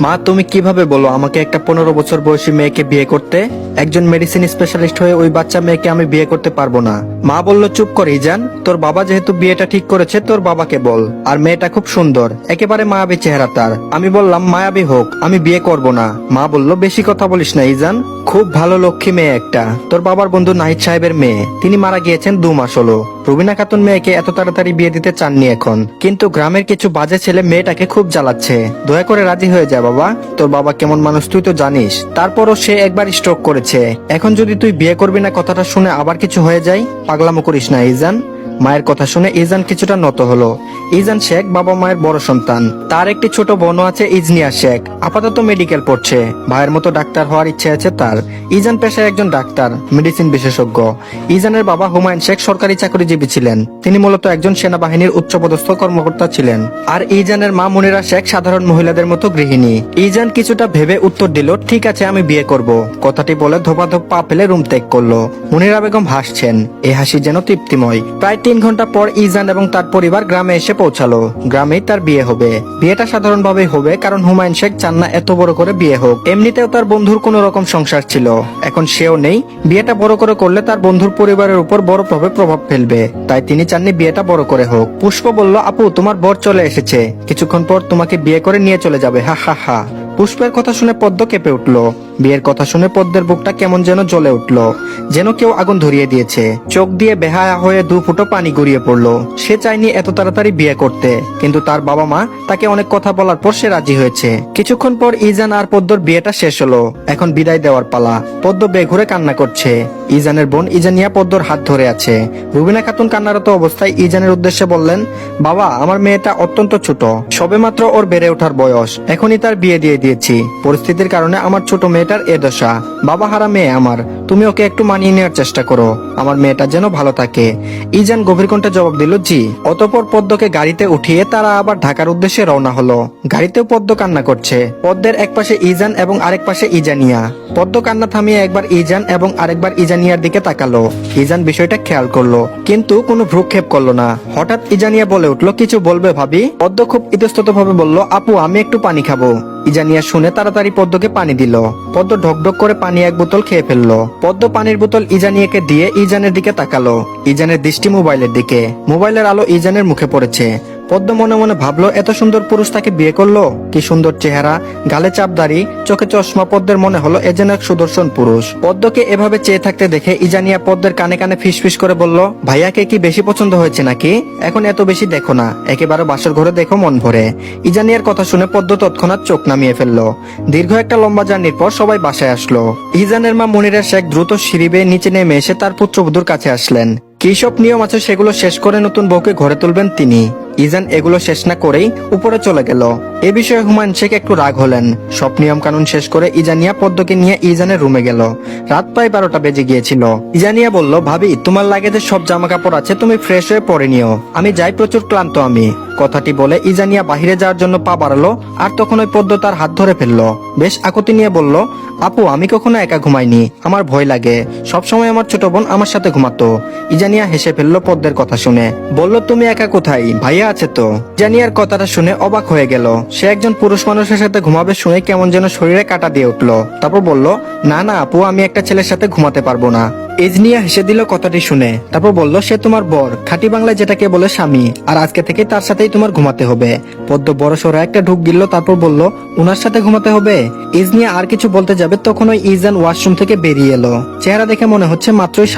মা তুমি কিভাবে বলো আমাকে একটা 15 বছর বয়সী মেয়েকে বিয়ে করতে? একজন মেডিসিন স্পেশালিস্ট হয়ে ওই বাচ্চা মেয়েকে আমি বিয়ে করতে পারবো না। মা বলল চুপ করে ইজান, তোর বাবা যেহেতু বিয়েটা ঠিক করেছে তোর বাবাকে বল। আর মেয়েটা খুব সুন্দর, একেবারে মায়াবী চেহারা তার। আমি বললাম মায়াবী হোক, আমি বিয়ে করব না। মা বলল বেশি কথা বলিস না ইজান, খুব ভালো লক্ষ্মী মেয়ে একটা, তোর বাবার বন্ধু নাহিদ সাহেবের মেয়ে, তিনি মারা গিয়েছেন 2 মাস হলো। রুবিনা খাতুন মেয়েকে এত তাড়াতাড়ি বিয়ে দিতে চাননি এখন, কিন্তু গ্রামের কিছু বাজে ছেলে মেয়েটাকে খুব জ্বালাচ্ছে। দয়া করে রাজি হয়ে যা বাবা, তোর বাবা কেমন মানুষ তুই তো জানিস। তারপরও সে একবার স্ট্রোক করেছে, এখন যদি তুই বিয়ে করবি না কথাটা শুনে আবার কিছু হয়ে যায়, পাগলামো করিস না ইজান। মায়ের কথা শুনে ইজান কিছুটা নত হলো। ইজান শেখ বাবা মায়ের বড় সন্তান, তার একটি ছোট বোনও আছে ইজনিয়া শেখ, আপাতত মেডিকেল পড়ছে। ভাইয়ের মতো ডাক্তার হওয়ার ইচ্ছে আছে তার। ইজান পেশায় একজন ডাক্তার, মেডিসিন বিশেষজ্ঞ। ইজানের বাবা হুমায়ুন শেখ সরকারি চাকরিজীবী ছিলেন, তিনি মূলত একজন সেনাবাহিনীর উচ্চপদস্থ কর্মকর্তা ছিলেন। আর ইজানের মা মুনিরা শেখ সাধারণ মহিলাদের মতো গৃহিণী। ইজান কিছুটা ভেবে উত্তর দিল, ঠিক আছে আমি বিয়ে করব। কথাটি বলে ধোপাধোপ পা ফেলে রুম ত্যাগ করলো। মুনিরা বেগম হাসছেন, এই হাসি যেন তৃপ্তিময়। প্রায় 3 ঘন্টা পর ইজান এবং তার পরিবার গ্রামে এসে পৌঁছালো। গ্রামেই তার বিয়ে হবে। বিয়েটা সাধারণভাবে হবে, কারণ হুমায়ুন শেখ চান না এত বড় করে বিয়ে হোক। এমনিতেও তার বন্ধুর কোন রকম সংসার ছিল, এখন সেও নেই। বিয়েটা বড় করে করলে তার বন্ধুর পরিবারের উপর বড় প্রভাব ফেলবে, তাই তিনি চাননি বিয়েটা বড় করে হোক। পুষ্প বলল, আপু তোমার বর চলে এসেছে, কিছুক্ষণ পর তোমাকে বিয়ে করে নিয়ে চলে যাবে, হা হা হা। পুষ্পের কথা শুনে পদ্ম কেঁপে উঠলো। বিয়ের কথা শুনে পদ্মের বুকটা কেমন যেন জ্বলে উঠলো, যেন কেউ আগুন ধরিয়ে দিয়েছে। চোখ দিয়ে বেহায়া হয়ে 2 ফুটো পানি গড়িয়ে পড়লো। সে চায়নি এত তাড়াতাড়ি বিয়ে করতে, কিন্তু তার বাবা মা তাকে অনেক কথা বলার পর সে রাজি হয়েছে। কিছুক্ষণ পর ইজান আর পদ্মর বিয়েটা শেষ হলো। এখন বিদায় দেওয়ার পালা। পদ্ম বেঘুরে কান্না করছে। ইজানের বোন ইজানিয়া পদ্মর হাত ধরে আছে। রুবিনা খাতুন কান্নারত অবস্থায় ইজানের উদ্দেশ্যে বললেন, বাবা আমার মেয়েটা অত্যন্ত ছোট, সবেমাত্র ওর বেড়ে ওঠার বয়স, এখনই তার বিয়ে দিয়ে দিয়েছি। পরিস্থিতির কারণে আমার ছোট মেয়েটার এ দশা। বাবা হারা মেয়ে আমার, তুমি ওকে একটু মানিয়ে নেওয়ার চেষ্টা করো, আমার মেয়েটা যেন ভালো থাকে। ইজান গভীর কণ্ঠে জবাব দিল, জি। অতঃপর পদ্মকে গাড়িতে উঠিয়ে তারা আবার ঢাকার উদ্দেশ্যে রওনা হলো। গাড়িতেও পদ্ম কান্না করছে। পদ্মের এক পাশে ইজান এবং আরেক পাশে ইজানিয়া। পদ্ম কান্না থামিয়ে একবার ইজান এবং আরেকবার ইজানিয়ার দিকে তাকালো। ইজান বিষয়টা খেয়াল করলো, কিন্তু কোনো ভ্রুক্ষেপ করলো না। হঠাৎ ইজানিয়া বলে উঠলো, কিছু বলবে ভাবি? পদ্ম খুব ইতস্তত ভাবে বলল, আপু আমি একটু পানি খাবো। ইজানিয়া শুনে তাড়াতাড়ি পদ্মকে পানি দিল। পদ্ম ঢকঢক করে পানি 1 বোতল খেয়ে ফেললো। পদ্ম পানির বোতল ইজানিয়াকে দিয়ে ইজানের দিকে তাকালো। ইজানের দৃষ্টি মোবাইলের দিকে। মোবাইলের আলো ইজানের মুখে পড়েছে। পদ্ম মনে মনে ভাবলো, এত সুন্দর পুরুষ তাকে বিয়ে করলো, কি সুন্দর চেহারা, গালে চাপদাড়ি, চোখে চশমা। পদ্মের মনে হলো এ যেন এক সুদর্শন পুরুষ। পদ্মকে এভাবে চেয়ে থাকতে দেখে ইজানিয়া পদ্মের কানে কানে ফিসফিস করে বলল, ভাইয়াকে কি বেশি পছন্দ হয়েছে নাকি? এখন এত বেশি দেখো না, একেবারে বাসর ঘরে দেখো মন ভরে। ইজানিয়ার কথা শুনে পদ্ম তৎক্ষণাৎ চোখ নামিয়ে ফেললো। দীর্ঘ একটা লম্বা জার্নির পর সবাই বাসায় আসলো। ইজানের মা মুনিরা শেখ দ্রুত সিঁড়ি বেয়ে নিচে নেমে এসে তার পুত্রবধূর কাছে আসলেন। কি সব নিয়ম আছে সেগুলো শেষ করে নতুন বউকে ঘরে তুলবেন তিনি। ইজান এগুলো শেষ না করেই উপরে চলে গেল। এ বিষয়ে হুমায়ুন শেখ একটু রাগ হলেন। সব নিয়ম কানুন শেষ করে ইজানিয়া পদ্মকে নিয়ে ইজানের রুমে গেল। রাত প্রায় 12টা বেজে গিয়েছিল। ইজানিয়া বলল, ভাবি তোমার লাগেজে সব জামা কাপড় আছে, তুমি ফ্রেশ হয়ে পরে নিও, আমি যাই, প্রচুর ক্লান্ত আমি। কথাটি বলে ইজানিয়া বাহিরে যাওয়ার জন্য পা বাড়ালো, আর তখন ওই পদ্ম তার হাত ধরে ফেললো। বেশ আকুতি নিয়ে বলল, আপু আমি কখনো একা ঘুমাইনি, আমার ভয় লাগে, সবসময় আমার ছোট বোন আমার সাথে ঘুমাতো। ইজানিয়া হেসে ফেললো পদ্মের কথা শুনে, বলল, তুমি একা কোথায়, ভাইয়া আছে তো। ইজানিয়ার কথাটা শুনে অবাক হয়ে গেল। সে একজন পুরুষ মানুষের সাথে ঘুমাবে শুনে কেমন যেন শরীরে কাঁটা দিয়ে উঠলো। তারপর বলল, না না আপু, আমি একটা ছেলের সাথে ঘুমাতে পারবো না। ইজনিয়া হেসে দিল কথাটি শুনে। তারপর বলল, সে তোমার বর, খাঁটি বাংলায় যেটাকে বলে স্বামী, আর আজকে থেকে তার সাথেই তোমার ঘুমাতে হবে। পদ্ম বড় সড়ো একটা ঢুক গিলল, তারপর বলল, উনার সাথে ঘুমাতে হবে? ইজনিয়া আর কিছু বলতে যাবে, তখন ওই ইজান ওয়াশরুম থেকে বেরিয়ে এলো। চেহারা দেখে মনে হচ্ছে মাত্রই